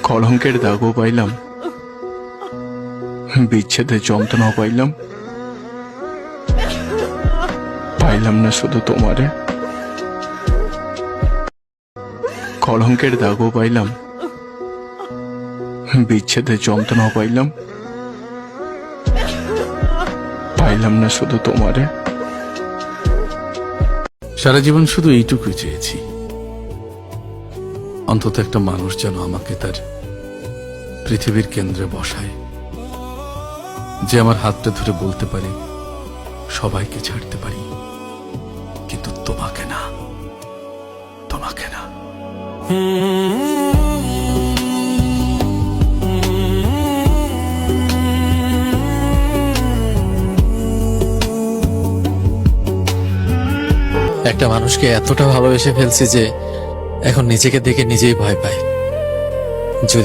কলঙ্কের দাগও পাইলাম, বিচ্ছেদের যন্ত্রণাও পাইলাম, পাইলাম না শুধু তোমারে। কলঙ্কের দাগও পাইলাম, বিচ্ছেদের যন্ত্রণাও পাইলাম, পাইলাম না শুধু তোমারে। সারা জীবন শুধু এইটুকুই চেয়েছি, অন্তত একটা মানুষ যেন আমাকে তার পৃথিবীর কেন্দ্রে বসায়, যে আমার হাতটা ধরে বলতে পারে সবাইকে ছাড়তে পারি, কিন্তু তোমাকে না, তোমাকে না। একটা মানুষকে এতটা ভালোবেসে ফেলছি যে এখন নিজেকে দেখে নিজেই ভয় পাই। যদি